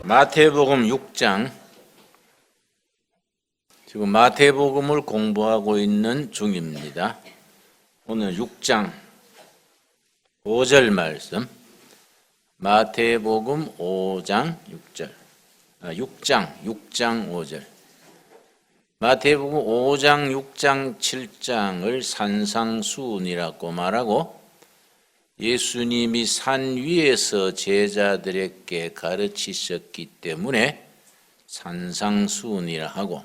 마태복음 6장, 지금 마태복음을 공부하고 있는 중입니다. 오늘 6장 5절 말씀, 마태복음 5장 6절, 6장 5절. 마태복음 5장, 6장, 7장을 산상수훈이라고 말하고 예수님이 산 위에서 제자들에게 가르치셨기 때문에 산상수훈이라 하고,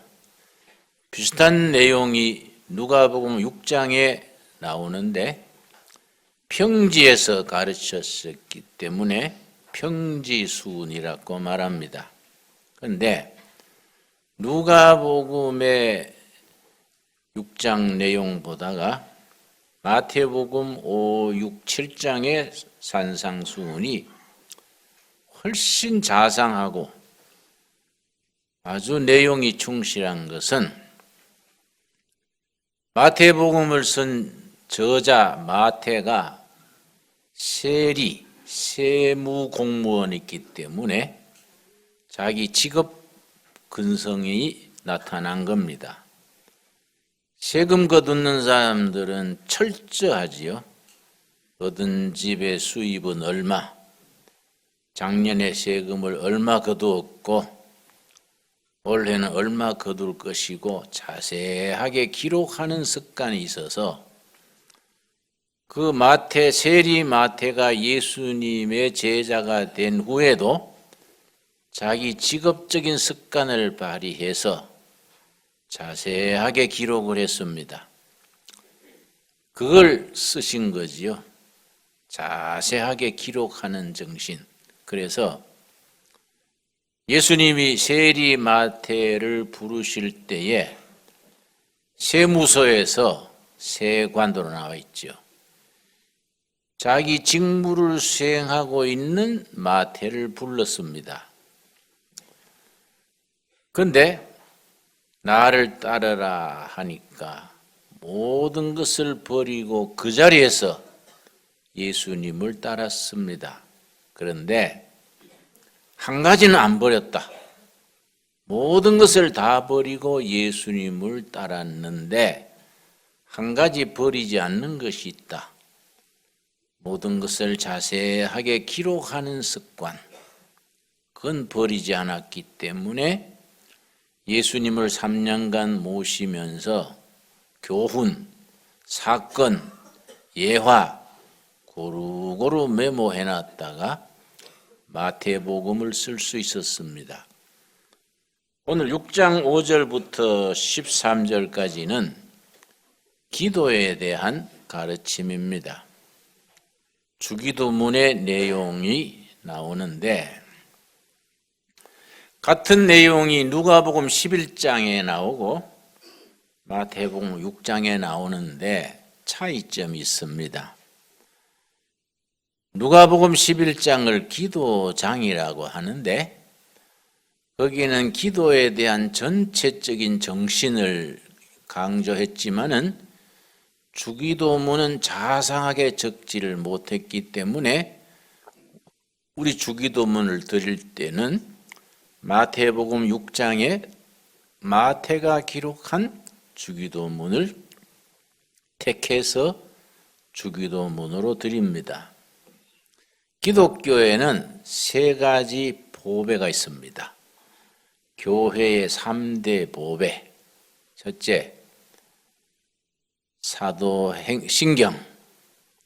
비슷한 내용이 누가복음 6장에 나오는데 평지에서 가르쳤었기 때문에 평지수훈이라고 말합니다. 그런데 누가복음의 6장 내용보다가 마태복음 5, 6, 7장의 산상수훈이 훨씬 자상하고 아주 내용이 충실한 것은 마태복음을 쓴 저자 마태가 세무공무원이기 때문에 자기 직업 근성이 나타난 겁니다. 세금 거두는 사람들은 철저하지요. 얻은 집의 수입은 얼마, 작년에 세금을 얼마 거두었고 올해는 얼마 거둘 것이고 자세하게 기록하는 습관이 있어서 그 세리 마태가 예수님의 제자가 된 후에도 자기 직업적인 습관을 발휘해서 자세하게 기록을 했습니다. 그걸 쓰신 거지요. 자세하게 기록하는 정신. 그래서 예수님이 세리 마태를 부르실 때에 세무서에서 세관으로 나와 있죠. 자기 직무를 수행하고 있는 마태를 불렀습니다. 그런데 나를 따르라 하니까 모든 것을 버리고 그 자리에서 예수님을 따랐습니다. 그런데 한 가지는 안 버렸다. 모든 것을 다 버리고 예수님을 따랐는데 한 가지 버리지 않는 것이 있다. 모든 것을 자세하게 기록하는 습관. 그건 버리지 않았기 때문에 예수님을 3년간 모시면서 교훈, 사건, 예화 고루고루 메모해놨다가 마태복음을 쓸 수 있었습니다. 오늘 6장 5절부터 13절까지는 기도에 대한 가르침입니다. 주기도문의 내용이 나오는데 같은 내용이 누가복음 11장에 나오고 마태복음 6장에 나오는데 차이점이 있습니다. 누가복음 11장을 기도장이라고 하는데 거기는 기도에 대한 전체적인 정신을 강조했지만은 주기도문은 자상하게 적지를 못했기 때문에 우리 주기도문을 드릴 때는 마태복음 6장에 마태가 기록한 주기도문을 택해서 주기도문으로 드립니다. 기독교에는 세 가지 보배가 있습니다. 교회의 3대 보배. 첫째, 사도신경.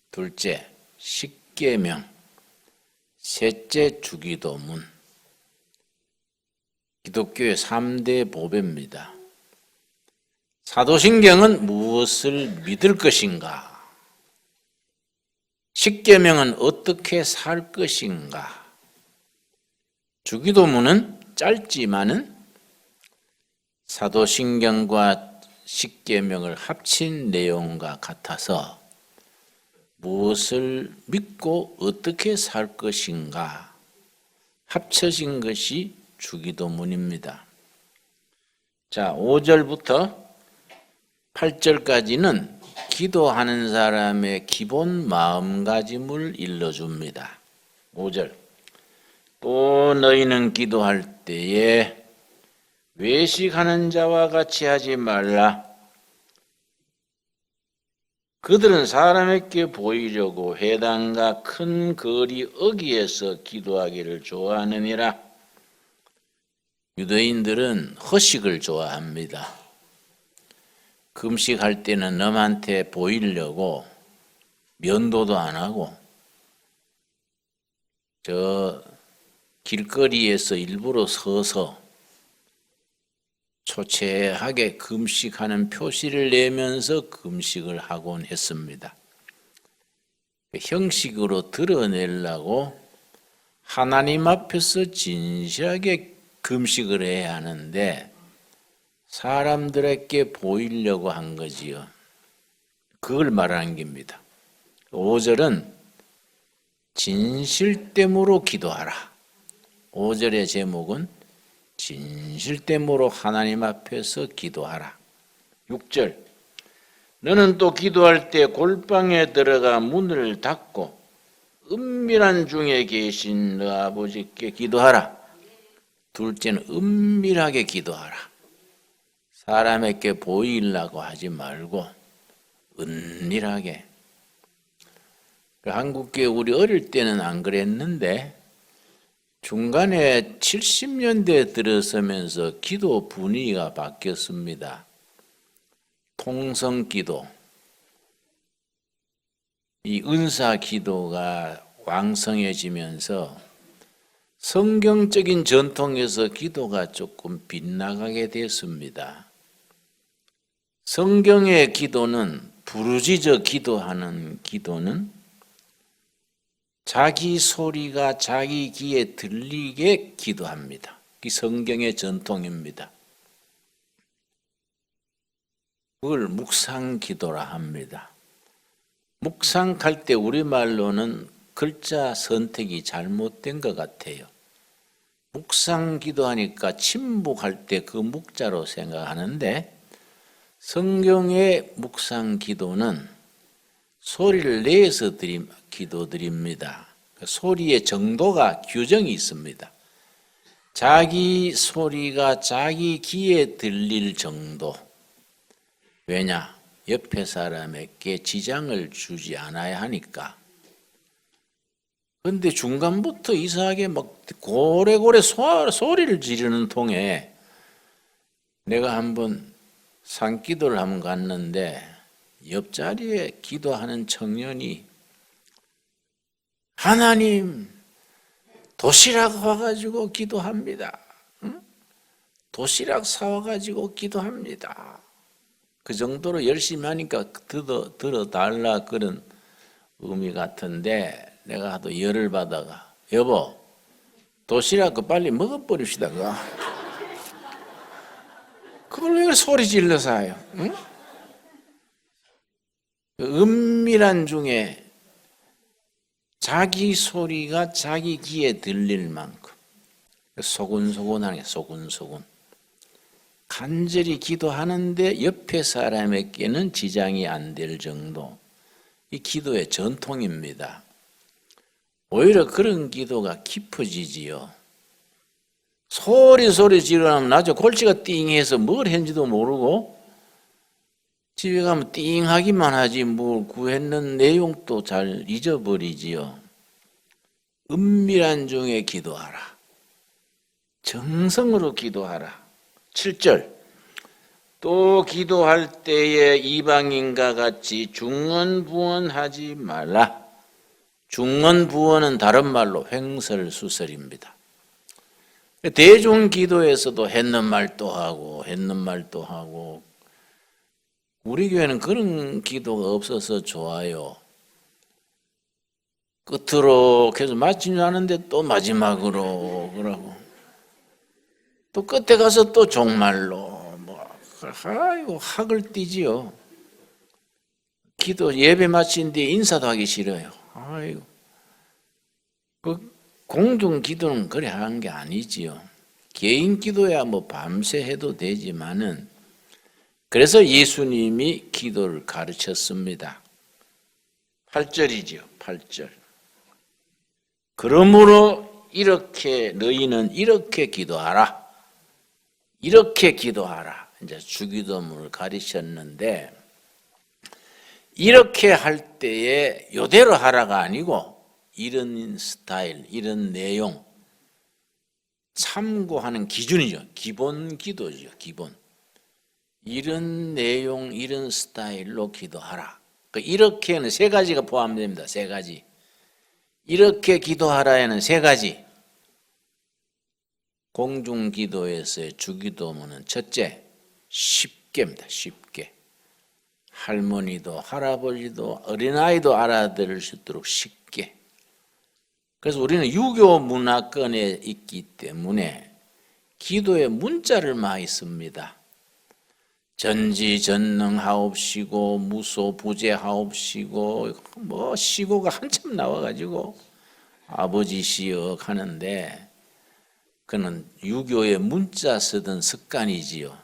둘째, 십계명. 셋째, 주기도문. 기독교의 3대 보배입니다. 사도신경은 무엇을 믿을 것인가? 십계명은 어떻게 살 것인가? 주기도문은 짧지만은 사도신경과 십계명을 합친 내용과 같아서 무엇을 믿고 어떻게 살 것인가 합쳐진 것이 주기도문입니다. 자, 5절부터 8절까지는 기도하는 사람의 기본 마음가짐을 일러줍니다. 5절, 또 너희는 기도할 때에 외식하는 자와 같이 하지 말라. 그들은 사람에게 보이려고 회당과 큰 거리 어귀에서 기도하기를 좋아하느니라. 유대인들은 허식을 좋아합니다. 금식할 때는 남한테 보이려고 면도도 안 하고 저 길거리에서 일부러 서서 초췌하게 금식하는 표시를 내면서 금식을 하곤 했습니다. 형식으로 드러내려고 하나님 앞에서 진실하게 금식을 해야 하는데 사람들에게 보이려고 한 거지요. 그걸 말하는 겁니다. 5절은 진실됨으로 기도하라. 5절의 제목은 진실됨으로 하나님 앞에서 기도하라. 6절 너는 또 기도할 때 골방에 들어가 문을 닫고 은밀한 중에 계신 너 아버지께 기도하라. 둘째는 은밀하게 기도하라. 사람에게 보이려고 하지 말고 은밀하게. 한국교회 우리 어릴 때는 안 그랬는데 중간에 70년대에 들어서면서 기도 분위기가 바뀌었습니다. 통성기도, 이 은사기도가 왕성해지면서 성경적인 전통에서 기도가 조금 빗나가게 됐습니다. 성경의 기도는 부르짖어 기도하는 기도는 자기 소리가 자기 귀에 들리게 기도합니다. 이 성경의 전통입니다. 그걸 묵상기도라 합니다. 묵상할 때 우리말로는 글자 선택이 잘못된 것 같아요. 묵상기도하니까 침묵할 때 그 묵자로 생각하는데 성경의 묵상기도는 소리를 내서 기도드립니다. 소리의 정도가 규정이 있습니다. 자기 소리가 자기 귀에 들릴 정도. 왜냐? 옆에 사람에게 지장을 주지 않아야 하니까. 그런데 중간부터 이상하게 막 고래고래 소리를 지르는 통에 내가 한번 산기도를 한번 갔는데 옆자리에 기도하는 청년이 하나님 도시락 와가지고 기도합니다. 응? 도시락 사와가지고 기도합니다. 그 정도로 열심히 하니까 들어달라 그런 의미 같은데 내가 하도 열을 받아가 여보 도시락 그 빨리 먹어버립시다. 그걸 왜 소리 질러서 해요? 응? 은밀한 중에 자기 소리가 자기 귀에 들릴 만큼 소근소근하는 게 소근소근 간절히 기도하는데 옆에 사람에게는 지장이 안 될 정도 이 기도의 전통입니다. 오히려 그런 기도가 깊어지지요. 소리 지르면 나중에 골치가 띵해서 뭘 했는지도 모르고 집에 가면 띵하기만 하지 뭘 구했는 내용도 잘 잊어버리지요. 은밀한 중에 기도하라. 정성으로 기도하라. 7절 또 기도할 때에 이방인과 같이 중언부언하지 말라. 중언부언은 다른 말로 횡설수설입니다. 대중 기도에서도 했는 말 또 하고 했는 말 또 하고 우리 교회는 그런 기도가 없어서 좋아요. 끝으로 계속 마치지 않은데 또 마지막으로 그러고 또 끝에 가서 또 종말로 아이고 학을 띠지요. 기도 예배 마친 뒤에 인사도 하기 싫어요. 아이고 그 공중 기도는 그래 하는 게 아니지요. 개인 기도야 뭐 밤새 해도 되지만은 그래서 예수님이 기도를 가르쳤습니다. 8절이지요. 8절. 그러므로 이렇게 너희는 이렇게 기도하라. 이렇게 기도하라. 이제 주기도문을 가르쳤는데 이렇게 할 때에 요대로 하라가 아니고 이런 스타일, 이런 내용 참고하는 기준이죠. 기본 기도죠. 기본. 이런 내용, 이런 스타일로 기도하라. 이렇게는 세 가지가 포함됩니다. 세 가지. 이렇게 기도하라에는 세 가지. 공중기도에서의 주기도문은 첫째, 쉽게입니다. 쉽게. 할머니도 할아버지도 어린아이도 알아들을 수 있도록 쉽게. 그래서 우리는 유교 문화권에 있기 때문에 기도에 문자를 많이 씁니다. 전지전능하옵시고 무소부재하옵시고 뭐 시고가 한참 나와가지고 아버지시여 하는데 그는 유교의 문자 쓰던 습관이지요.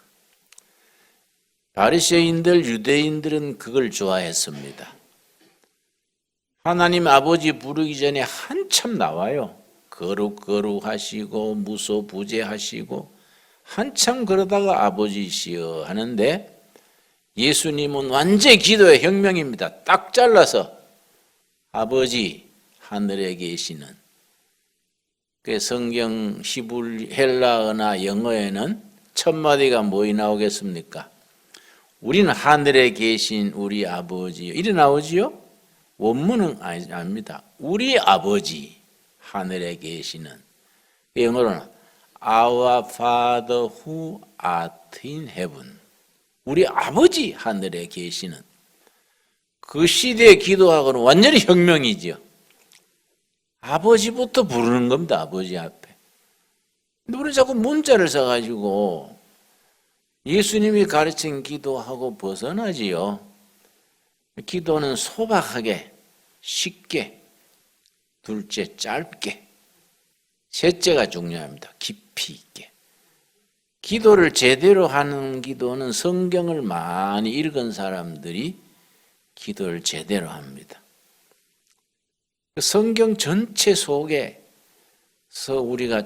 바리새인들 유대인들은 그걸 좋아했습니다. 하나님 아버지 부르기 전에 한참 나와요. 거룩하시고 무소부재하시고 한참 그러다가 아버지시여 하는데 예수님은 완전히 기도의 혁명입니다. 딱 잘라서 아버지 하늘에 계시는. 그 성경 히브리 헬라어나 영어에는 첫 마디가 뭐이 나오겠습니까? 우리는 하늘에 계신 우리 아버지요. 이래 나오지요? 원문은 아닙니다. 우리 아버지 하늘에 계시는. 영어로는 Our Father who art in heaven. 우리 아버지 하늘에 계시는. 그 시대의 기도하고는 완전히 혁명이죠. 아버지부터 부르는 겁니다. 아버지 앞에. 근데 우리 자꾸 문자를 써가지고 예수님이 가르친 기도하고 벗어나지요. 기도는 소박하게, 쉽게, 둘째 짧게, 셋째가 중요합니다. 깊이 있게. 기도를 제대로 하는 기도는 성경을 많이 읽은 사람들이 기도를 제대로 합니다. 성경 전체 속에서 우리가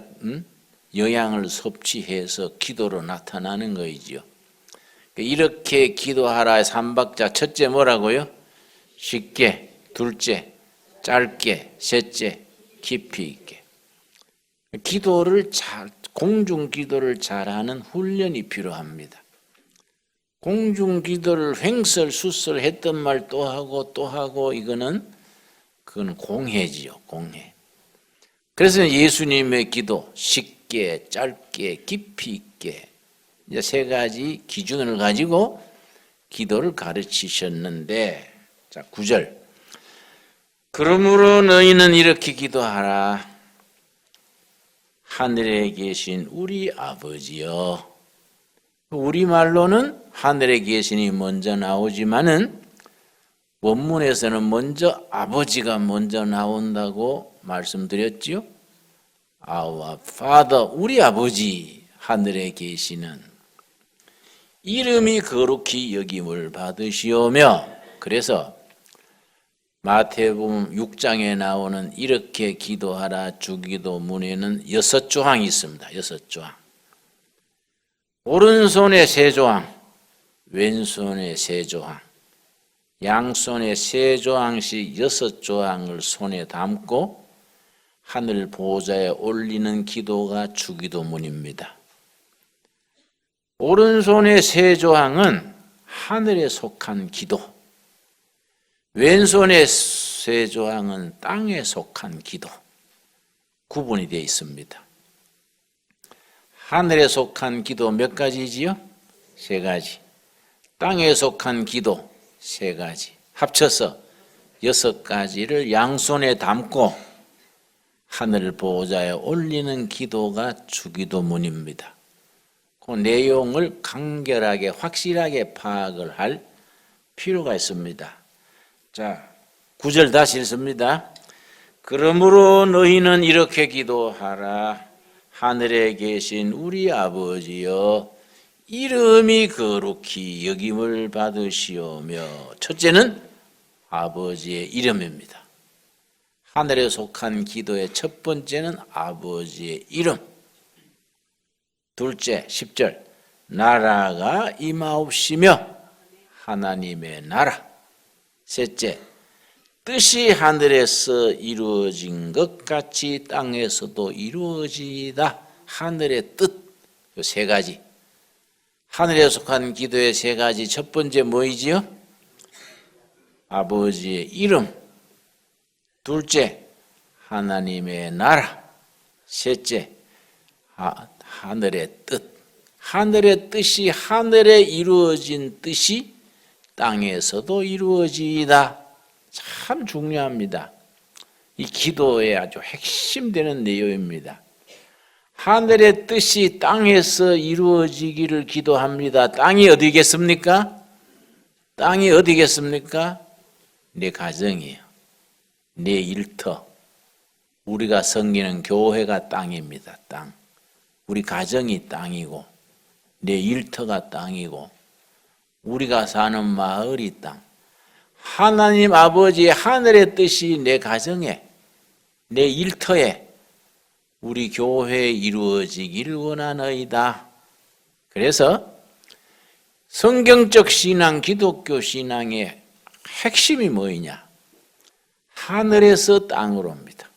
영양을 섭취해서 기도로 나타나는 거이지요. 이렇게 기도하라의 3박자 첫째 뭐라고요? 쉽게, 둘째 짧게, 셋째 깊이 있게. 기도를 공중 기도를 잘하는 훈련이 필요합니다. 공중 기도를 횡설수설 했던 말 또 하고 또 하고 그건 공회지요, 공회. 그래서 예수님의 기도 쉽게, 짧게, 깊이 있게 이제 세 가지 기준을 가지고 기도를 가르치셨는데, 자 9절. 그러므로 너희는 이렇게 기도하라. 하늘에 계신 우리 아버지여. 우리말로는 하늘에 계신이 먼저 나오지만은 원문에서는 먼저 아버지가 먼저 나온다고 말씀드렸지요. Our Father, 우리 아버지 하늘에 계시는 이름이 거룩히 여김을 받으시오며. 그래서 마태복음 6장에 나오는 이렇게 기도하라 주기도문에는 6조항이 있습니다. 6조항. 오른손에 3조항, 왼손에 3조항, 양손에 3조항씩 6조항을 손에 담고 하늘 보좌에 올리는 기도가 주기도문입니다. 오른손의 3조항은 하늘에 속한 기도, 왼손의 3조항은 땅에 속한 기도, 구분이 되어 있습니다. 하늘에 속한 기도 몇 가지지요? 3가지. 땅에 속한 기도 3가지. 합쳐서 6가지를 양손에 담고 하늘 보좌에 올리는 기도가 주기도문입니다. 그 내용을 간결하게 확실하게 파악을 할 필요가 있습니다. 자, 9절 다시 읽습니다. 그러므로 너희는 이렇게 기도하라. 하늘에 계신 우리 아버지여, 이름이 거룩히 여김을 받으시오며. 첫째는 아버지의 이름입니다. 하늘에 속한 기도의 첫 번째는 아버지의 이름. 둘째, 10절. 나라가 임하옵시며 하나님의 나라. 셋째, 뜻이 하늘에서 이루어진 것 같이 땅에서도 이루어지이다. 하늘의 뜻. 이 세 가지. 하늘에 속한 기도의 세 가지. 첫 번째 뭐이지요? 아버지의 이름. 둘째, 하나님의 나라. 셋째, 하늘의 뜻. 하늘의 뜻이 하늘에 이루어진 뜻이 땅에서도 이루어지이다. 참 중요합니다. 이 기도의 아주 핵심되는 내용입니다. 하늘의 뜻이 땅에서 이루어지기를 기도합니다. 땅이 어디겠습니까? 땅이 어디겠습니까? 내 가정이에요. 내 일터. 우리가 섬기는 교회가 땅입니다. 땅. 우리 가정이 땅이고 내 일터가 땅이고 우리가 사는 마을이 땅. 하나님 아버지의 하늘의 뜻이 내 가정에, 내 일터에, 우리 교회에 이루어지기를 원하나이다. 그래서 성경적 신앙, 기독교 신앙의 핵심이 뭐이냐? 하늘에서 땅으로입니다.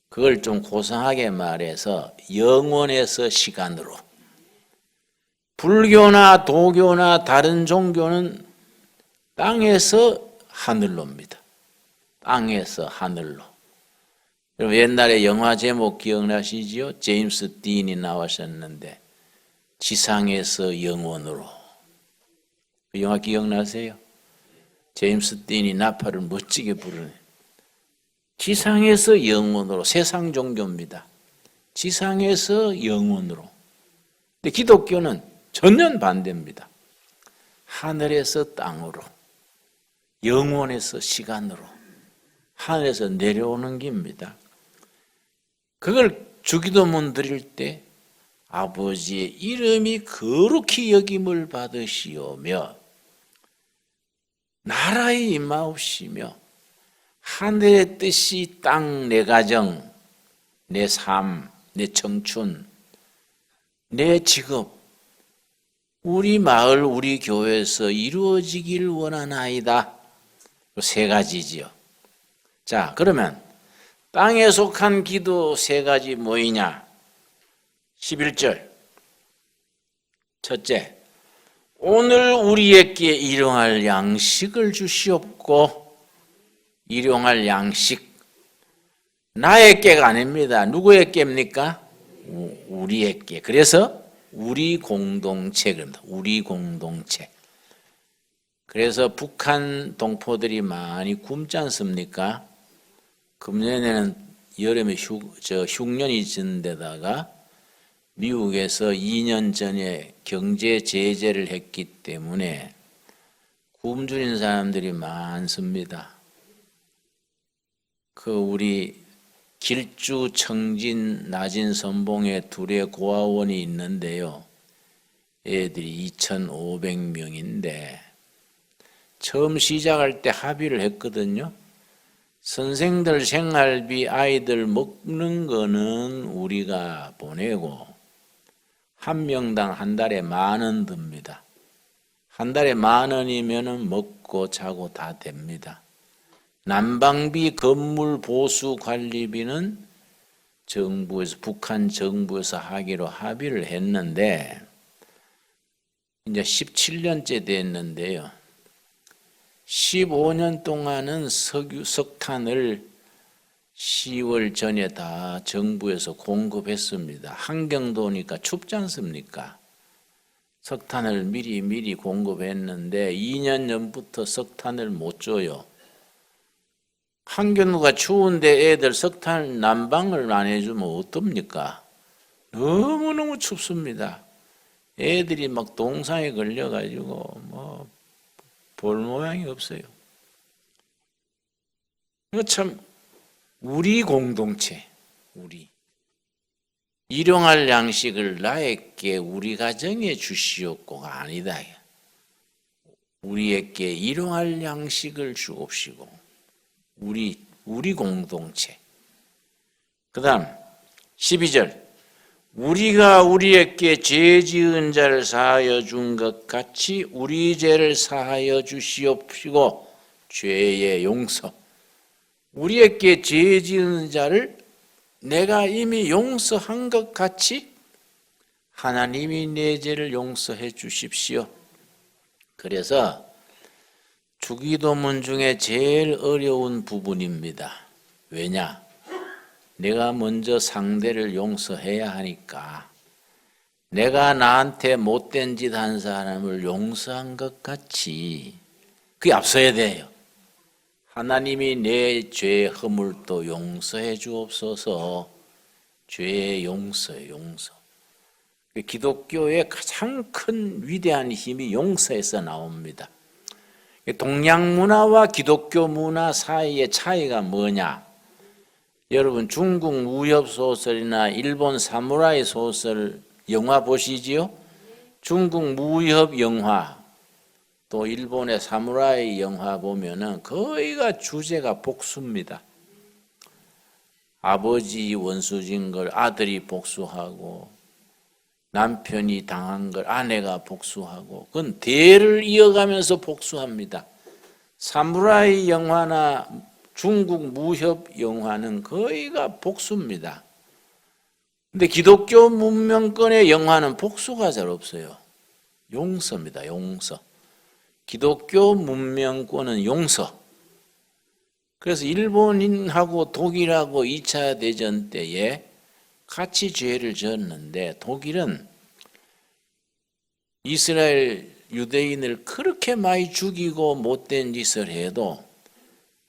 그걸 좀 고상하게 말해서 영원에서 시간으로. 불교나 도교나 다른 종교는 땅에서 하늘로입니다. 땅에서 하늘로. 여러분 옛날에 영화 제목 기억나시지요? 제임스 딘이 나왔었는데 지상에서 영원으로. 그 영화 기억나세요? 제임스 딘이 나팔을 멋지게 부르는 지상에서 영원으로. 세상 종교입니다. 지상에서 영원으로. 근데 기독교는 전면 반대입니다. 하늘에서 땅으로. 영원에서 시간으로. 하늘에서 내려오는 길입니다. 그걸 주기도문 드릴 때 아버지의 이름이 거룩히 여김을 받으시오며 나라에 임하옵시며 하늘의 뜻이 땅, 내 가정, 내 삶, 내 청춘, 내 직업, 우리 마을, 우리 교회에서 이루어지길 원하나이다. 세 가지지요. 자, 그러면 땅에 속한 기도 세 가지 뭐이냐? 11절. 첫째, 오늘 우리에게 일용할 양식을 주시옵고. 일용할 양식. 나의 께가 아닙니다. 누구의 께입니까? 우리의 께. 그래서 우리 공동체 그럽니다. 우리 공동체. 그래서 북한 동포들이 많이 굶지 않습니까? 금년에는 여름에 흉년이 진 데다가 미국에서 2년 전에 경제 제재를 했기 때문에 굶주린 사람들이 많습니다. 그 우리 길주, 청진, 나진, 선봉에 둘의 고아원이 있는데요. 애들이 2,500명인데 처음 시작할 때 합의를 했거든요. 선생들 생활비, 아이들 먹는 거는 우리가 보내고 한 명당 한 달에 10,000원 듭니다. 한 달에 10,000원이면 먹고 자고 다 됩니다. 난방비, 건물 보수 관리비는 정부에서, 북한 정부에서 하기로 합의를 했는데 이제 17년째 됐는데요. 15년 동안은 석탄을 10월 전에 다 정부에서 공급했습니다. 한경도니까 춥지 않습니까? 석탄을 미리 공급했는데 2년 전부터 석탄을 못 줘요. 한경도가 추운데 애들 석탄 난방을 안 해주면 어떻습니까? 너무너무 춥습니다. 애들이 막 동상에 걸려가지고 볼 모양이 없어요. 이거 참 우리 공동체, 우리 일용할 양식을 나에게 우리 가정에 주시옵고가 아니다. 우리에게 일용할 양식을 주옵시고 우리 우리 공동체. 그 다음 12절 우리가 우리에게 죄 지은 자를 사하여 준 것 같이 우리 죄를 사하여 주시옵시고 죄의 용서. 우리에게 죄 지은 자를 내가 이미 용서한 것 같이 하나님이 내 죄를 용서해 주십시오. 그래서 주기도문 중에 제일 어려운 부분입니다. 왜냐? 내가 먼저 상대를 용서해야 하니까 내가 나한테 못된 짓 한 사람을 용서한 것 같이 그게 앞서야 돼요. 하나님이 내 죄의 허물도 용서해 주옵소서. 죄의 용서예요, 용서. 기독교의 가장 큰 위대한 힘이 용서에서 나옵니다. 동양 문화와 기독교 문화 사이의 차이가 뭐냐? 여러분 중국 무협 소설이나 일본 사무라이 소설 영화 보시지요? 중국 무협 영화 또 일본의 사무라이 영화 보면은 거의가 주제가 복수입니다. 아버지 원수진 걸 아들이 복수하고 남편이 당한 걸 아내가 복수하고 그건 대를 이어가면서 복수합니다. 사무라이 영화나 중국 무협 영화는 거의가 복수입니다. 근데 기독교 문명권의 영화는 복수가 잘 없어요. 용서입니다. 용서. 기독교 문명권은 용서. 그래서 일본인하고 독일하고 2차 대전 때에 같이 죄를 지었는데 독일은 이스라엘 유대인을 그렇게 많이 죽이고 못된 짓을 해도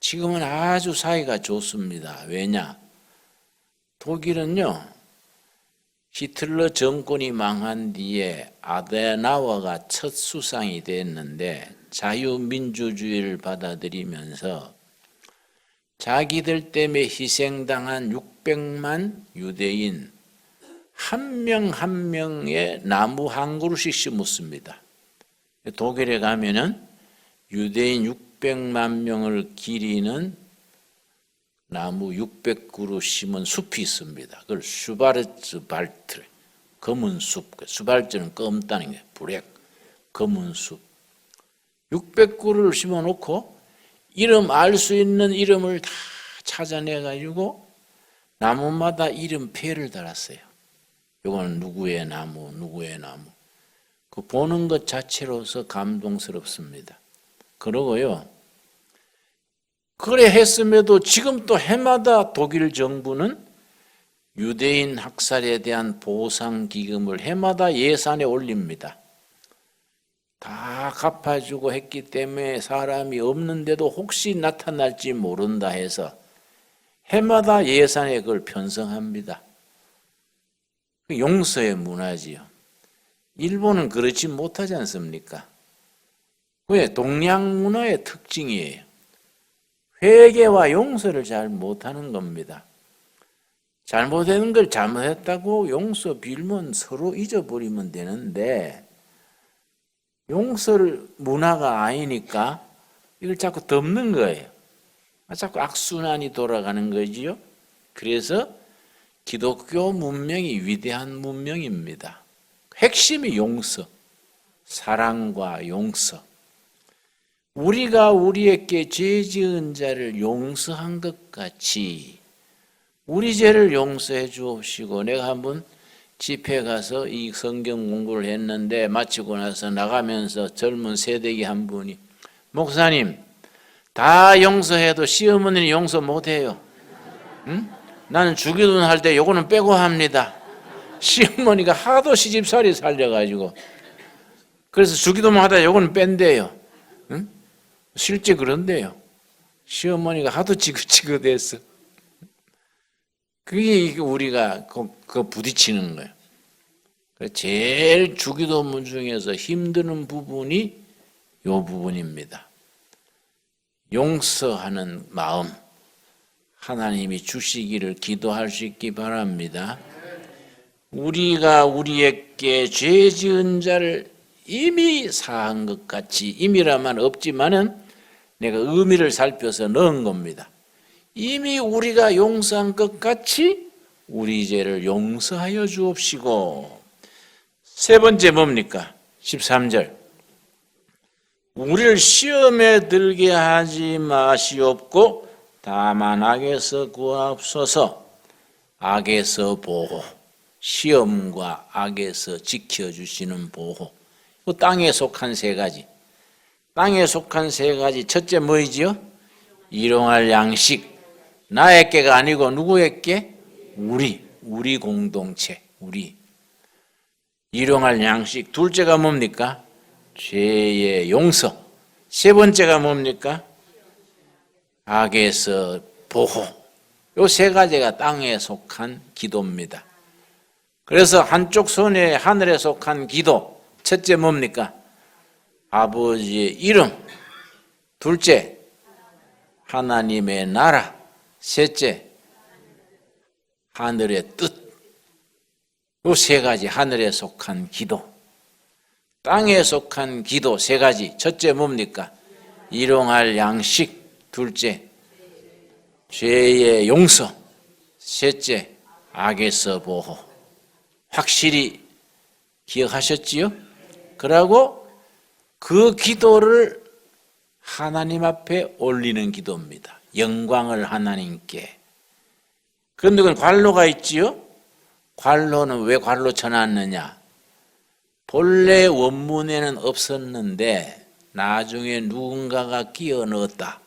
지금은 아주 사이가 좋습니다. 왜냐? 독일은요, 히틀러 정권이 망한 뒤에 아데나워가 첫 수상이 됐는데 자유민주주의를 받아들이면서 자기들 때문에 희생당한 600만 유대인 한 명 한 명의 나무 한 그루씩 심었습니다. 독일에 가면은 유대인 600만 명을 기리는 나무 600그루 심은 숲이 있습니다. 그걸 슈바르츠발트, 검은 숲. 슈바르츠는 검다는 거예요. 블랙, 검은 숲. 600그루를 심어놓고 이름 알 수 있는 이름을 다 찾아내가지고 나무마다 이름표를 달았어요. 이거는 누구의 나무, 누구의 나무. 그 보는 것 자체로서 감동스럽습니다. 그러고요. 그래 했음에도 지금 또 해마다 독일 정부는 유대인 학살에 대한 보상 기금을 해마다 예산에 올립니다. 다 갚아주고 했기 때문에 사람이 없는데도 혹시 나타날지 모른다 해서 해마다 예산에 그걸 편성합니다. 용서의 문화지요. 일본은 그렇지 못하지 않습니까? 왜? 동양 문화의 특징이에요. 회개와 용서를 잘 못하는 겁니다. 잘못된 걸 잘못했다고 용서 빌면 서로 잊어버리면 되는데 용서를 문화가 아니니까 이걸 자꾸 덮는 거예요. 자꾸 악순환이 돌아가는 거지요. 그래서 기독교 문명이 위대한 문명입니다. 핵심이 용서, 사랑과 용서. 우리가 우리에게 죄 지은 자를 용서한 것 같이 우리 죄를 용서해 주옵시고. 내가 한번 집회 가서 이 성경 공부를 했는데 마치고 나서 나가면서 젊은 세대기 한 분이 목사님 다 용서해도 시어머니는 용서 못해요. 응? 나는 주기도문 할 때 요거는 빼고 합니다. 시어머니가 하도 시집살이 살려가지고 그래서 주기도문 하다 요거는 뺀대요. 응? 실제 그런데요. 시어머니가 하도 지긋지긋해서 그게 우리가 그 부딪히는 거예요. 제일 주기도문 중에서 힘드는 부분이 이 부분입니다. 용서하는 마음 하나님이 주시기를 기도할 수 있기 바랍니다. 우리가 우리에게 죄 지은 자를 이미 사한 것 같이, 임이라면 없지만은 내가 의미를 살펴서 넣은 겁니다. 이미 우리가 용서한 것 같이 우리 죄를 용서하여 주옵시고. 세 번째 뭡니까? 13절. 우리를 시험에 들게 하지 마시옵고 다만 악에서 구하옵소서. 악에서 보호. 시험과 악에서 지켜주시는 보호. 땅에 속한 세 가지. 땅에 속한 세 가지. 첫째 뭐이지요? 일용할 양식. 나의 께가 아니고 누구의 께? 우리 공동체. 우리. 일용할 양식. 둘째가 뭡니까? 죄의 용서. 세 번째가 뭡니까? 악에서 보호. 요 세 가지가 땅에 속한 기도입니다. 그래서 한쪽 손에 하늘에 속한 기도. 첫째 뭡니까? 아버지의 이름. 둘째, 하나님의 나라. 셋째, 하늘의 뜻. 요 세 가지 하늘에 속한 기도. 땅에 속한 기도 세 가지. 첫째 뭡니까? 일용할 양식. 둘째, 죄의 용서. 셋째, 악에서 보호. 확실히 기억하셨지요? 그러고 그 기도를 하나님 앞에 올리는 기도입니다. 영광을 하나님께. 그런데 그건 관로가 있지요? 관로는 왜 관로 쳐놨느냐? 본래 원문에는 없었는데 나중에 누군가가 끼워 넣었다.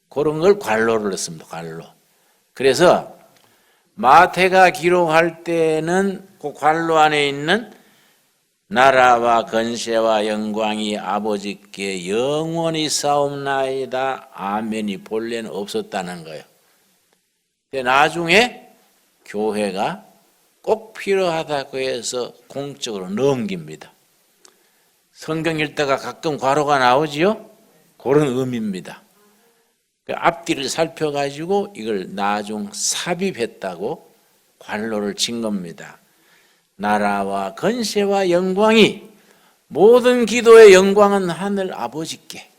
그런 걸 관로를 넣습니다. 관로. 그래서 마태가 기록할 때는 그 관로 안에 있는 나라와 건세와 영광이 아버지께 영원히 싸움나이다. 아멘이 본래는 없었다는 거예요. 근데 나중에 교회가 꼭 필요하다고 해서 공적으로 넘깁니다. 성경 읽다가 가끔 괄호가 나오지요? 그런 의미입니다. 그 앞뒤를 살펴가지고 이걸 나중 삽입했다고 관로를 친 겁니다. 나라와 건세와 영광이, 모든 기도의 영광은 하늘 아버지께.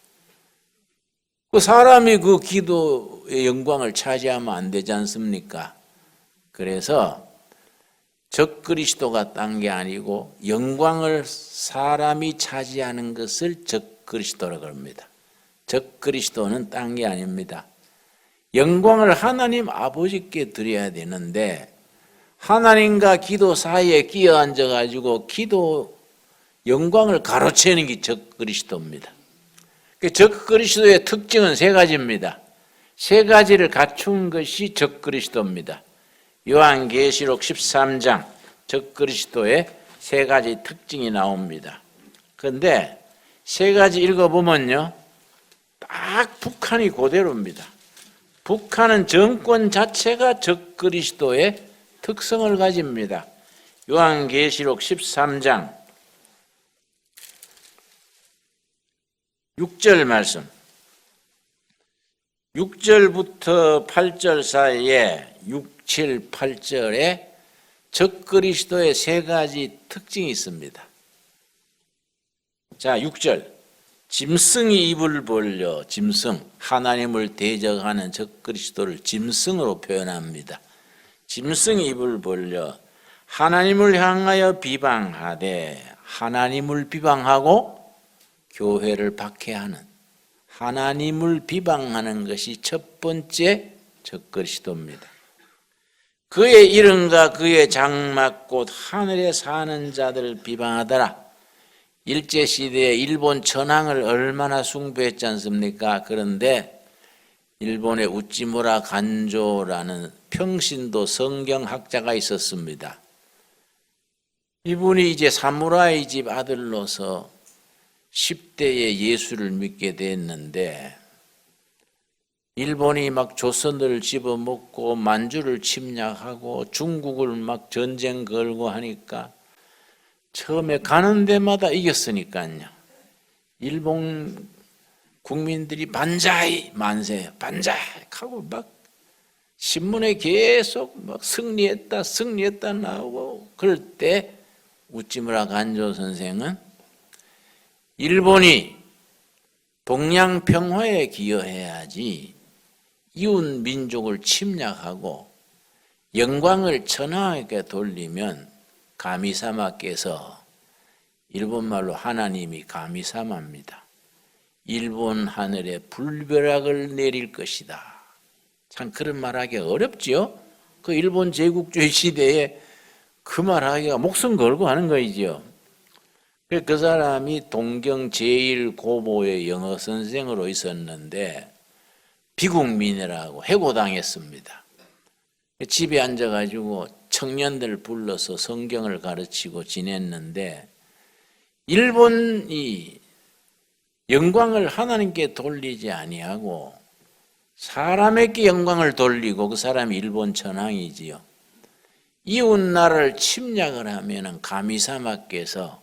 그 사람이 그 기도의 영광을 차지하면 안 되지 않습니까? 그래서 적그리스도가 딴 게 아니고 영광을 사람이 차지하는 것을 적그리스도라고 합니다. 적그리스도는 딴 게 아닙니다. 영광을 하나님 아버지께 드려야 되는데 하나님과 기도 사이에 끼어 앉아가지고 기도 영광을 가로채는 게 적그리스도입니다. 적그리스도의 특징은 세 가지입니다. 세 가지를 갖춘 것이 적그리스도입니다. 요한계시록 13장 적그리스도의 세 가지 특징이 나옵니다. 그런데 세 가지 읽어보면요, 딱 북한이 그대로입니다. 북한은 정권 자체가 적그리스도의 특성을 가집니다. 요한계시록 13장 6절 말씀. 6절부터 8절 사이에 6, 7, 8절에 적그리스도의 세 가지 특징이 있습니다. 자, 6절. 짐승이 입을 벌려, 짐승, 하나님을 대적하는 적그리스도를 짐승으로 표현합니다. 짐승이 입을 벌려 하나님을 향하여 비방하되, 하나님을 비방하고 교회를 박해하는, 하나님을 비방하는 것이 첫 번째 적그리스도입니다. 그의 이름과 그의 장막곧 하늘에 사는 자들을 비방하더라. 일제시대에 일본 천황을 얼마나 숭배했지 않습니까? 그런데 일본의 우찌무라 간조라는 평신도 성경학자가 있었습니다. 이분이 이제 사무라이 집 아들로서 10대에 예수를 믿게 됐는데, 일본이 막 조선을 집어먹고 만주를 침략하고 중국을 막 전쟁 걸고 하니까 처음에 가는 데마다 이겼으니까요. 일본 국민들이 반자이 만세, 반자이 하고 막 신문에 계속 막 승리했다 나오고, 그럴 때 우찌무라 간조 선생은 일본이 동양 평화에 기여해야지 이웃 민족을 침략하고 영광을 천황에게 돌리면 가미사마께서 일본말로 하나님이 가미사마입니다. 일본 하늘에 불벼락을 내릴 것이다. 참 그런 말하기 어렵지요. 그 일본 제국주의 시대에 그 말하기가 목숨 걸고 하는 거이지요. 그 사람이 동경 제1고모의 영어 선생으로 있었는데 비국민이라고 해고당했습니다. 집에 앉아가지고 청년들 불러서 성경을 가르치고 지냈는데 일본이 영광을 하나님께 돌리지 아니하고 사람에게 영광을 돌리고 그 사람이 일본 천황이지요. 이웃 나라를 침략을 하면은 가미사마께서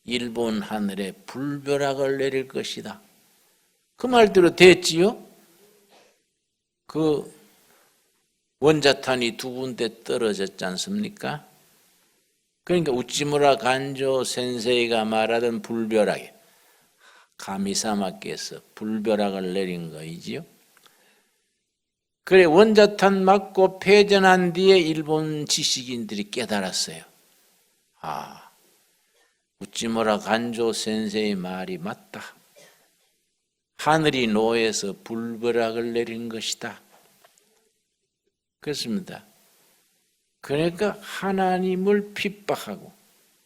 일본 하늘에 불벼락을 내릴 것이다. 그 말대로 됐지요. 그 원자탄이 두 군데 떨어졌지 않습니까? 그러니까 우찌무라 간조 센세이가 말하던 불벼락이 가미사마께서 불벼락을 내린 거이지요. 그래 원자탄 맞고 패전한 뒤에 일본 지식인들이 깨달았어요. 아, 우찌무라 간조 센세이 말이 맞다. 하늘이 노해서 불벼락을 내린 것이다. 그렇습니다. 그러니까 하나님을 핍박하고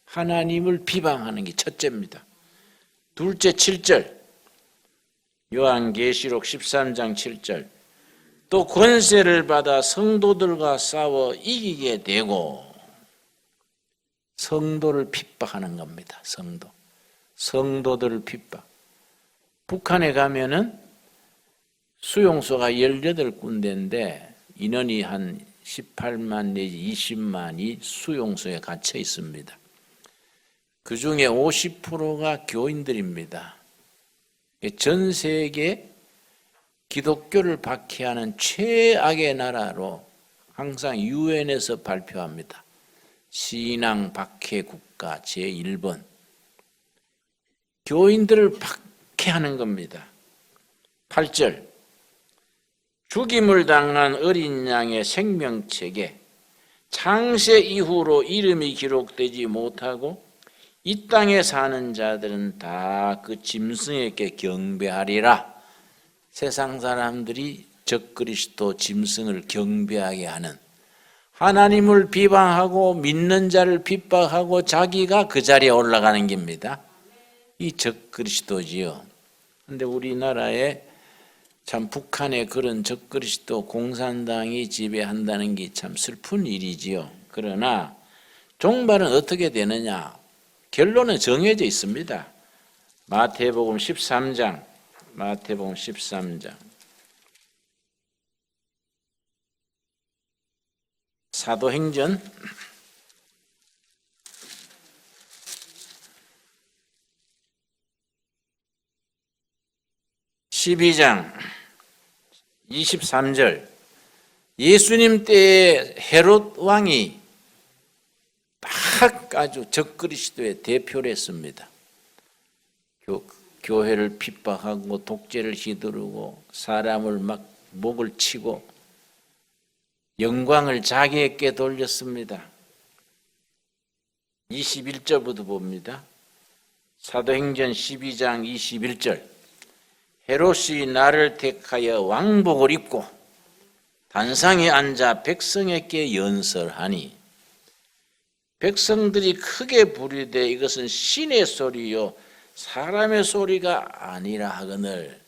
하나님을 비방하는 게 첫째입니다. 둘째 7절 요한계시록 13장 7절 또 권세를 받아 성도들과 싸워 이기게 되고 성도를 핍박하는 겁니다. 성도들을 핍박. 북한에 가면은 수용소가 18군데인데 인원이 한 18만 내지 20만이 수용소에 갇혀 있습니다. 그 중에 50%가 교인들입니다. 전 세계 기독교를 박해하는 최악의 나라로 항상 유엔에서 발표합니다. 신앙 박해 국가 제1번. 교인들을 박해하는 겁니다. 8절 죽임을 당한 어린 양의 생명책에 창세 이후로 이름이 기록되지 못하고 이 땅에 사는 자들은 다 그 짐승에게 경배하리라. 세상 사람들이 적그리스도 짐승을 경배하게 하는 하나님을 비방하고 믿는 자를 핍박하고 자기가 그 자리에 올라가는 겁니다. 이 적그리스도지요. 그런데 우리나라에 참 북한에 그런 적그리스도 공산당이 지배한다는 게 참 슬픈 일이지요. 그러나 종말은 어떻게 되느냐? 결론은 정해져 있습니다. 마태복음 13장 사도행전 12장 23절 예수님 때에 헤롯 왕이 딱 아주 적그리스도의 대표를 했습니다. 교회를 핍박하고 독재를 휘두르고 사람을 막 목을 치고 영광을 자기에게 돌렸습니다. 21절부터 봅니다. 사도행전 12장 21절 헤롯이 나를 택하여 왕복을 입고 단상에 앉아 백성에게 연설하니 백성들이 크게 부르되 이것은 신의 소리요 사람의 소리가 아니라 하거늘.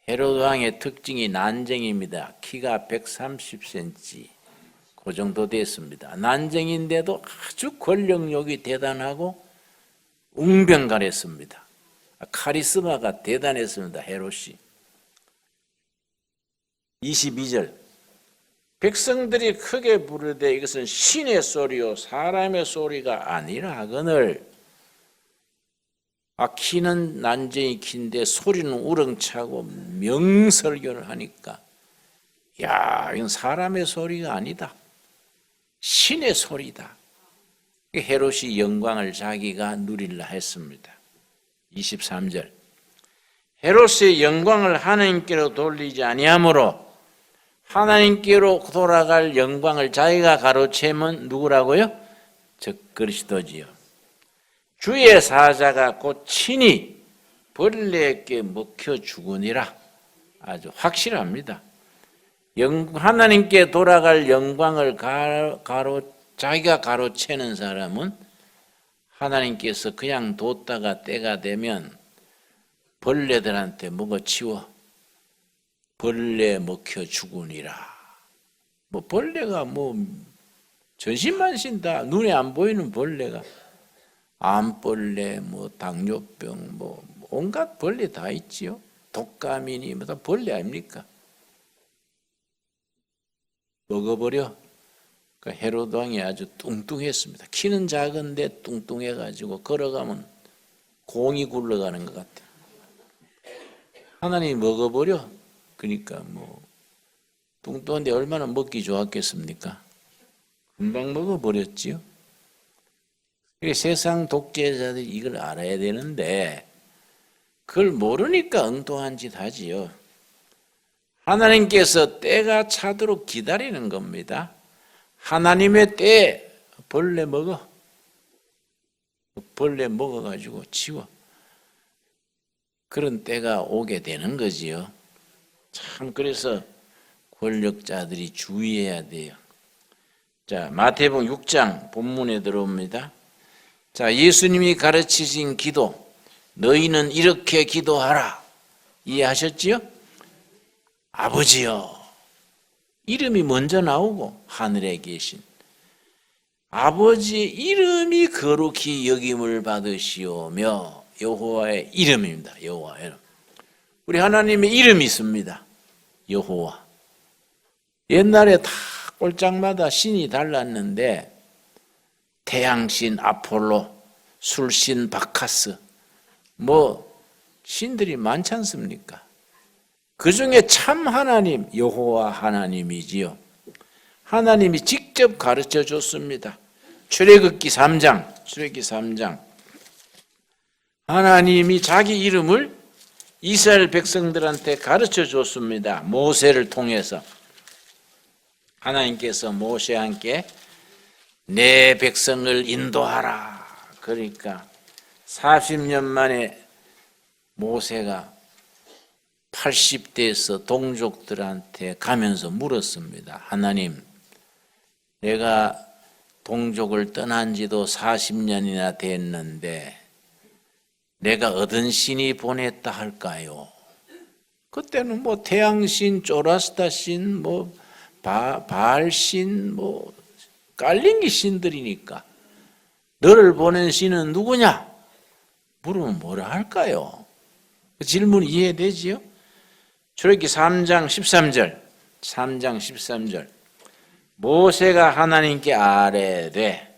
헤롯 왕의 특징이 난쟁입니다. 키가 130cm 그 정도 됐습니다. 난쟁인데도 아주 권력욕이 대단하고 웅변가랬습니다. 카리스마가 대단했습니다. 헤롯이. 22절 백성들이 크게 부르되 이것은 신의 소리요 사람의 소리가 아니라 하거늘. 키는 난쟁이 키인데 소리는 우렁차고 명설교를 하니까 야, 이건 사람의 소리가 아니다. 신의 소리다. 헤롯이 영광을 자기가 누리려 했습니다. 23절 헤롯의 영광을 하나님께로 돌리지 아니하므로 하나님께로 돌아갈 영광을 자기가 가로채면 누구라고요? 즉 그리스도지요. 주의 사자가 곧 친히 벌레에게 먹혀 죽으니라. 아주 확실합니다. 하나님께 돌아갈 영광을 자기가 가로채는 사람은 하나님께서 그냥 뒀다가 때가 되면 벌레들한테 먹어치워 벌레 먹혀 죽으니라. 뭐 벌레가 뭐 전신만신 다 눈에 안 보이는 벌레가 암벌레, 뭐 당뇨병, 뭐 온갖 벌레 다 있지요. 독감이니 뭐 다 벌레 아닙니까? 먹어버려. 그러니까 헤롯 왕이 아주 뚱뚱했습니다. 키는 작은데 뚱뚱해가지고 걸어가면 공이 굴러가는 것 같아요. 하나님이 먹어버려. 그러니까 뭐 뚱뚱한데 얼마나 먹기 좋았겠습니까? 금방 먹어버렸지요. 세상 독재자들이 이걸 알아야 되는데 그걸 모르니까 엉뚱한 짓 하지요. 하나님께서 때가 차도록 기다리는 겁니다. 하나님의 때에 벌레 먹어. 벌레 먹어가지고 치워. 그런 때가 오게 되는 거지요. 참 그래서 권력자들이 주의해야 돼요. 자, 마태복음 6장 본문에 들어옵니다. 자, 예수님이 가르치신 기도, 너희는 이렇게 기도하라. 이해하셨지요? 아버지여. 이름이 먼저 나오고 하늘에 계신 아버지 이름이 거룩히 여김을 받으시오며 여호와의 이름입니다. 여호와 이름. 우리 하나님의 이름이 있습니다. 여호와. 옛날에 다 꼴짝마다 신이 달랐는데 태양신 아폴로, 술신 바카스 뭐 신들이 많지 않습니까? 그 중에 참 하나님 여호와 하나님이지요. 하나님이 직접 가르쳐 줬습니다. 출애굽기 3장 하나님이 자기 이름을 이스라엘 백성들한테 가르쳐 줬습니다. 모세를 통해서 하나님께서 모세와 함께 내 백성을 인도하라. 그러니까 40년 만에 모세가 80대에서 동족들한테 가면서 물었습니다. 하나님, 내가 동족을 떠난 지도 40년이나 됐는데 내가 얻은 신이 보냈다 할까요? 그때는 뭐 태양신, 조라스타신, 뭐 바알신, 뭐 깔링기 신들이니까 너를 보낸 신은 누구냐? 물으면 뭐라 할까요? 그 질문 이해되지요? 출애굽기 3장 13절 모세가 하나님께 아뢰되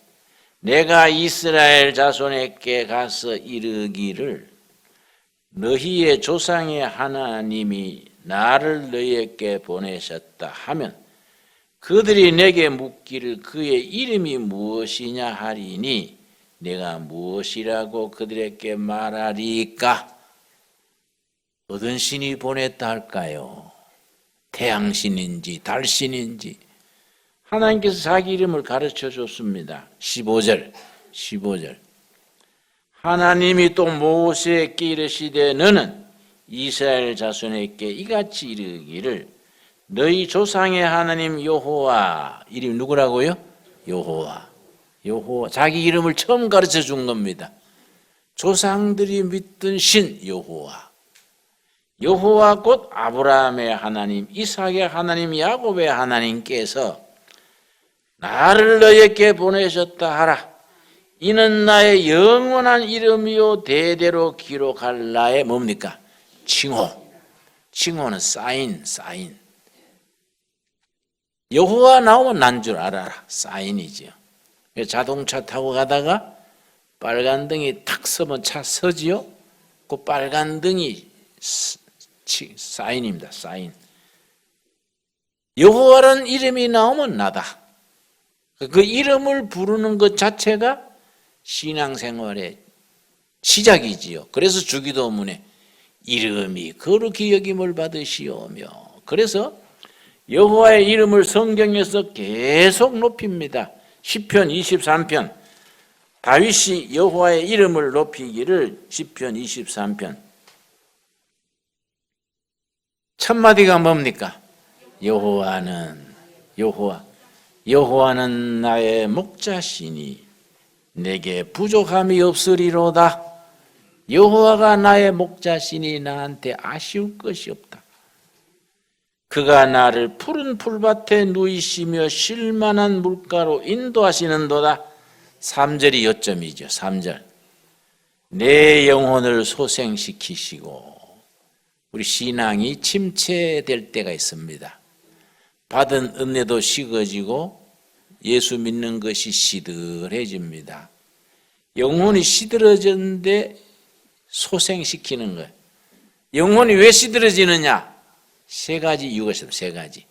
내가 이스라엘 자손에게 가서 이르기를 너희의 조상의 하나님이 나를 너희에게 보내셨다 하면 그들이 내게 묻기를 그의 이름이 무엇이냐 하리니 내가 무엇이라고 그들에게 말하리까? 어떤 신이 보냈다 할까요? 태양신인지 달신인지 하나님께서 자기 이름을 가르쳐 줬습니다. 15절 하나님이 또 모세에게 이르시되 너는 이스라엘 자손에게 이같이 이르기를 너희 조상의 하나님 여호와 이름이 누구라고요? 여호와 자기 이름을 처음 가르쳐 준 겁니다. 조상들이 믿던 신 여호와 곧 아브라함의 하나님 이삭의 하나님 야곱의 하나님께서 나를 너희에게 보내셨다 하라. 이는 나의 영원한 이름이요 대대로 기록할 나의 뭡니까? 칭호는 사인 여호와 나오면 난 줄 알아라. 사인이지요. 자동차 타고 가다가 빨간 등이 탁 서면 차 서지요. 그 빨간 등이 사인입니다. 사인. 여호와라는 이름이 나오면 나다. 그 이름을 부르는 것 자체가 신앙생활의 시작이지요. 그래서 주기도문에 이름이 거룩히 여김을 받으시오며. 그래서 여호와의 이름을 성경에서 계속 높입니다. 시편 23편 다윗이 여호와의 이름을 높이기를 시편 23편 첫 마디가 뭡니까? 여호와는 나의 목자시니 내게 부족함이 없으리로다. 여호와가 나의 목자시니 나한테 아쉬울 것이 없다. 그가 나를 푸른 풀밭에 누이시며 쉴만한 물가로 인도하시는도다. 3절이 요점이죠. 3절. 내 영혼을 소생시키시고. 우리 신앙이 침체될 때가 있습니다. 받은 은혜도 식어지고 예수 믿는 것이 시들해집니다. 영혼이 시들어졌는데 소생시키는 거예요. 영혼이 왜 시들어지느냐? 세 가지 이유가 있습니다. 세 가지.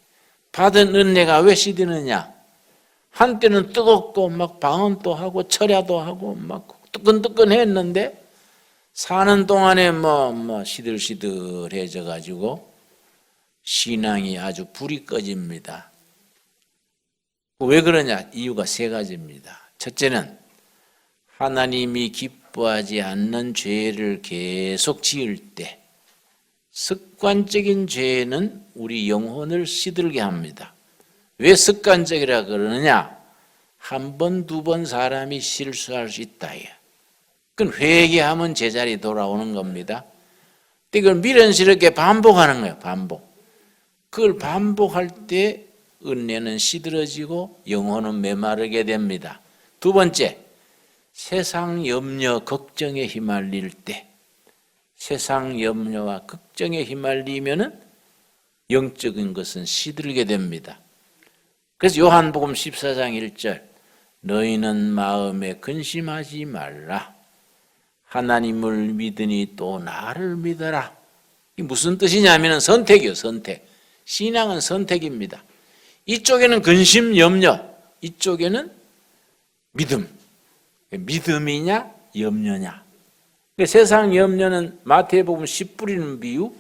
받은 은혜가 왜 시드느냐? 한때는 뜨겁고 막 방언도 하고 철야도 하고 막 뜨끈뜨끈했는데 사는 동안에 시들시들해져 가지고 신앙이 아주 불이 꺼집니다. 왜 그러냐? 이유가 세 가지입니다. 첫째는 하나님이 기뻐하지 않는 죄를 계속 지을 때 습관적인 죄는 우리 영혼을 시들게 합니다. 왜 습관적이라 그러느냐? 한 번, 두 번 사람이 실수할 수 있다. 그건 회개하면 제자리 돌아오는 겁니다. 이걸 미련스럽게 반복하는 거예요. 반복. 그걸 반복할 때 은혜는 시들어지고 영혼은 메마르게 됩니다. 두 번째, 세상 염려, 걱정에 휘말릴 때 세상 염려와 걱정에 휘말리면은 영적인 것은 시들게 됩니다. 그래서 요한복음 14장 1절 너희는 마음에 근심하지 말라. 하나님을 믿으니 또 나를 믿어라. 이 무슨 뜻이냐면 선택이요. 선택. 신앙은 선택입니다. 이쪽에는 근심, 염려, 이쪽에는 믿음. 믿음이냐 염려냐. 세상 염려는 마태복음 10 뿌리는 비유,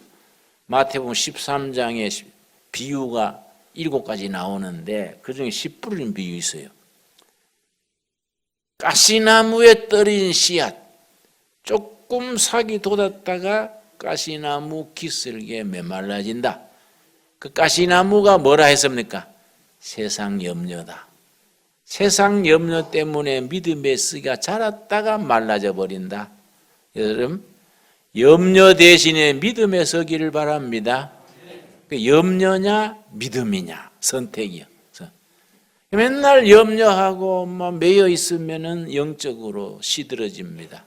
마태복음 13장에 비유가 7가지 나오는데 그중에 10 뿌리는 비유 있어요. 가시나무에 떨어진 씨앗, 조금 삭이 돋았다가 가시나무 기슭에 메말라진다. 그 가시나무가 뭐라 했습니까? 세상 염려다. 세상 염려 때문에 믿음의 씨가 자랐다가 말라져 버린다. 여러분, 염려 대신에 믿음에 서기를 바랍니다. 염려냐 믿음이냐 선택이요. 맨날 염려하고 매여 있으면은 영적으로 시들어집니다.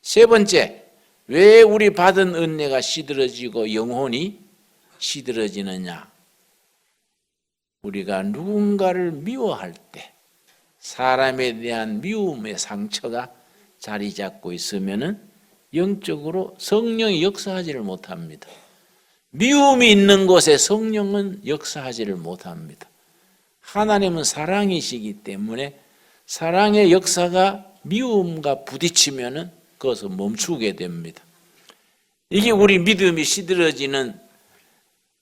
세 번째, 왜 우리 받은 은혜가 시들어지고 영혼이 시들어지느냐? 우리가 누군가를 미워할 때 사람에 대한 미움의 상처가 자리 잡고 있으면은 영적으로 성령이 역사하지를 못합니다. 미움이 있는 곳에 성령은 역사하지를 못합니다. 하나님은 사랑이시기 때문에 사랑의 역사가 미움과 부딪히면은 그것을 멈추게 됩니다. 이게 우리 믿음이 시들어지는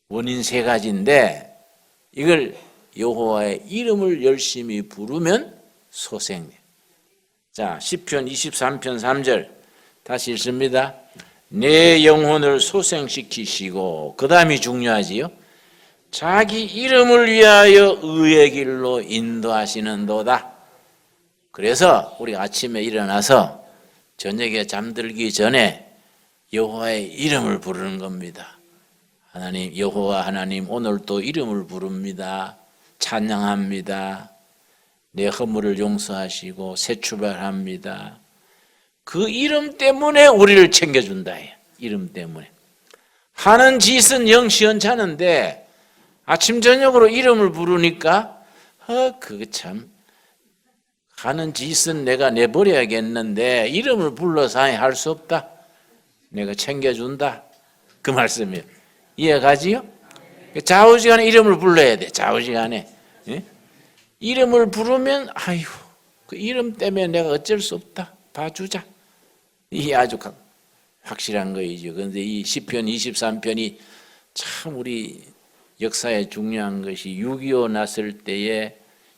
원인 세 가지인데 이걸 여호와의 이름을 열심히 부르면 소생돼요. 자, 시편 23편 3절 다시 읽습니다. 내 영혼을 소생시키시고, 그 다음이 중요하지요. 자기 이름을 위하여 의의 길로 인도하시는도다. 그래서 우리 아침에 일어나서 저녁에 잠들기 전에 여호와의 이름을 부르는 겁니다. 하나님, 여호와 하나님, 오늘도 이름을 부릅니다. 찬양합니다. 내 허물을 용서하시고 새 출발합니다. 그 이름 때문에 우리를 챙겨준다. 이름 때문에. 하는 짓은 영 시원찮은데 아침 저녁으로 이름을 부르니까 그거 참 하는 짓은 내가 내버려야겠는데 이름을 불러서 할 수 없다. 내가 챙겨준다. 그 말씀이에요. 이해가지요? 좌우지간에 이름을 불러야 돼. 좌우지간에. 예? 이름을 부르면 아이고 그 이름 때문에 내가 어쩔 수 없다. 봐주자. 이게 아주 확실한 거이죠. 그런데 이 시편 23편이 참 우리 역사에 중요한 것이 6.25 났을 때에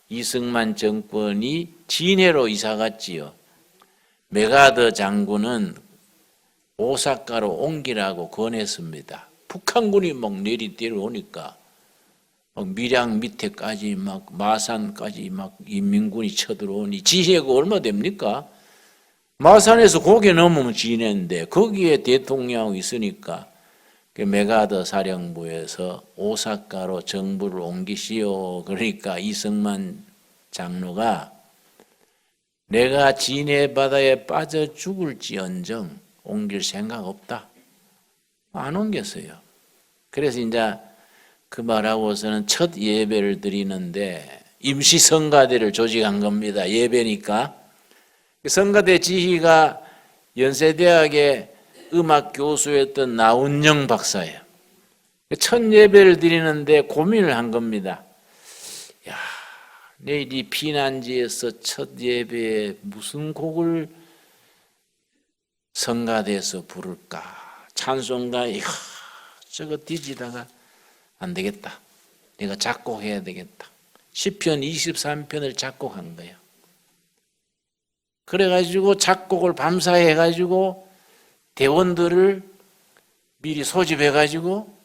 이승만 정권이 진해로 이사 갔지요. 메가더 장군은 오사카로 옮기라고 권했습니다. 북한군이 막 내리내려오니까 막 밀양 밑에까지 막 마산까지 막 인민군이 쳐들어오니 지혜가 얼마 됩니까? 마산에서 고개 넘으면 진해인데 거기에 대통령하고 있으니까 메가더 사령부에서 오사카로 정부를 옮기시오. 그러니까 이승만 장로가 내가 진해 바다에 빠져 죽을지언정 옮길 생각 없다. 안 옮겼어요. 그래서 이제 그 말하고서는 첫 예배를 드리는데 임시 성가대를 조직한 겁니다. 예배니까. 성가대 지휘가 연세대학의 음악 교수였던 나운영 박사예요. 첫 예배를 드리는데 고민을 한 겁니다. 야, 내일이 피난지에서 첫 예배에 무슨 곡을 성가대에서 부를까? 찬송가 저거 뒤지다가 안 되겠다. 내가 작곡해야 되겠다. 시편 23편을 작곡한 거예요. 그래가지고 작곡을 밤사이 해가지고 대원들을 미리 소집해가지고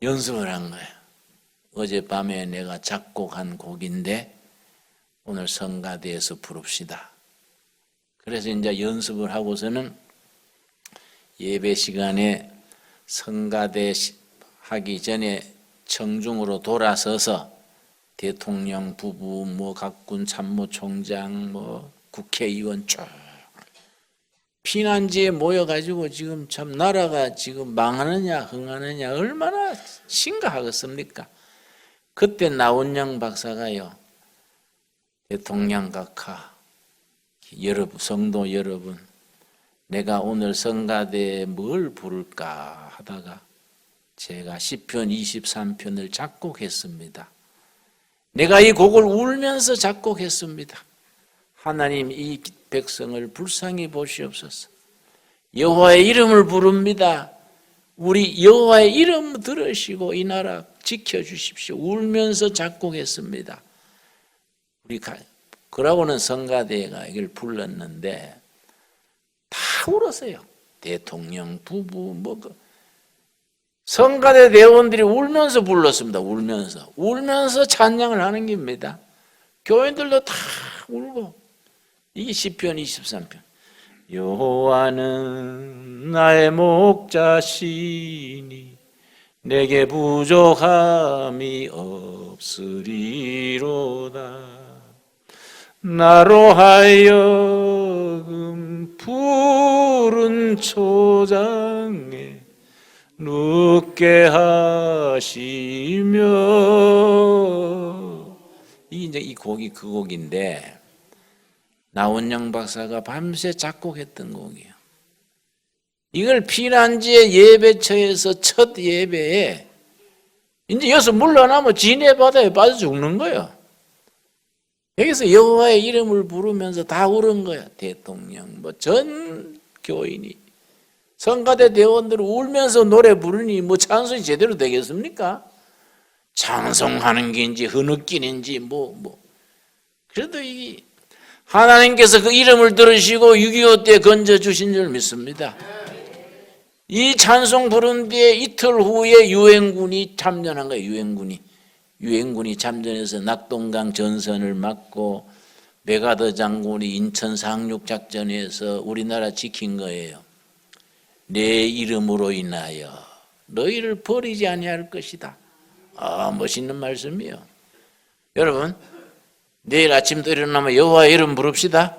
연습을 한 거예요. 어젯밤에 내가 작곡한 곡인데 오늘 성가대에서 부릅시다. 그래서 이제 연습을 하고서는 예배 시간에 성가대 하기 전에 청중으로 돌아서서 대통령 부부, 각군 참모총장, 국회의원 쭉 피난지에 모여가지고 지금 참 나라가 지금 망하느냐 흥하느냐 얼마나 심각하겠습니까? 그때 나운영 박사가요, 대통령 각하, 여러분, 성도 여러분, 내가 오늘 성가대에 뭘 부를까 하다가 제가 시편 23편을 작곡했습니다. 내가 이 곡을 울면서 작곡했습니다. 하나님 이 백성을 불쌍히 보시옵소서. 여호와의 이름을 부릅니다. 우리 여호와의 이름 들으시고 이 나라 지켜주십시오. 울면서 작곡했습니다. 그러고는 성가대가 이걸 불렀는데 다 울었어요. 대통령, 부부, 성가대 대원들이 울면서 불렀습니다. 울면서 찬양을 하는 겁니다. 교인들도 다 울고. 이게 시편 23편. 여호와는 나의 목자시니 내게 부족함이 없으리로다. 나로 하여금 푸른 초장에 눕게 하시며. 이게 이제 이 곡이 그 곡인데 나운영 박사가 밤새 작곡했던 곡이에요. 이걸 피난지의 예배처에서 첫 예배에 이제 여기서 물러나면 진해 바다에 빠져 죽는 거예요. 여기서 여호와의 이름을 부르면서 다 울은 거야. 대통령, 전 교인이. 성가대 대원들은 울면서 노래 부르니 찬송이 제대로 되겠습니까? 찬송하는 게인지 흐느끼는지 그래도 이 하나님께서 그 이름을 들으시고 6.25 때 건져주신 줄 믿습니다. 이 찬송 부른 뒤에 이틀 후에 유엔군이 참전한 거예요. 유엔군이 참전해서 낙동강 전선을 막고 메가더 장군이 인천 상륙작전에서 우리나라 지킨 거예요. 내 이름으로 인하여 너희를 버리지 아니할 것이다. 멋있는 말씀이에요. 여러분, 내일 아침부터 일어나면 여호와의 이름 부릅시다.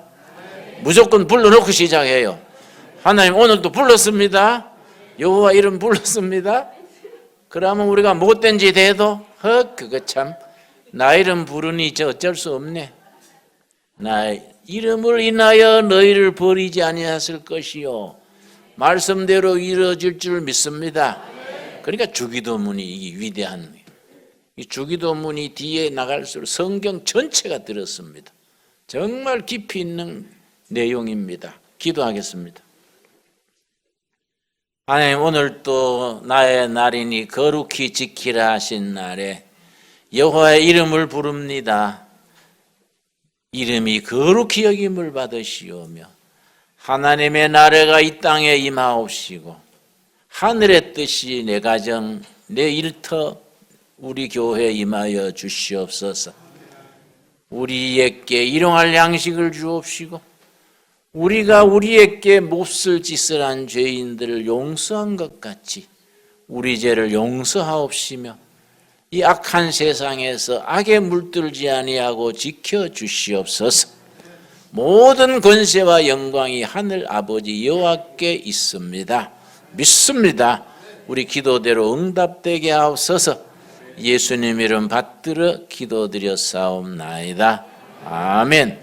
무조건 불러놓고 시작해요. 하나님 오늘도 불렀습니다. 여호와 이름 불렀습니다. 그러면 우리가 못된 짓 해도 그거 참 나 이름 부르니 어쩔 수 없네. 나 이름을 인하여 너희를 버리지 아니하실 것이요 말씀대로 이루어질 줄 믿습니다. 그러니까 주기도문이 이게 위대한, 이 주기도문이 뒤에 나갈수록 성경 전체가 들었습니다. 정말 깊이 있는 내용입니다. 기도하겠습니다. 하나님, 오늘 또 나의 날이니 거룩히 지키라 하신 날에 여호와의 이름을 부릅니다. 이름이 거룩히 여김을 받으시오며 하나님의 나라가 이 땅에 임하옵시고 하늘의 뜻이 내 가정, 내 일터, 우리 교회에 임하여 주시옵소서. 우리에게 일용할 양식을 주옵시고 우리가 우리에게 몹쓸 짓을 한 죄인들을 용서한 것 같이 우리 죄를 용서하옵시며 이 악한 세상에서 악에 물들지 아니하고 지켜주시옵소서. 모든 권세와 영광이 하늘 아버지 여호와께 있습니다. 믿습니다. 우리 기도대로 응답되게 하옵소서. 예수님 이름 받들어 기도드렸사옵나이다. 아멘.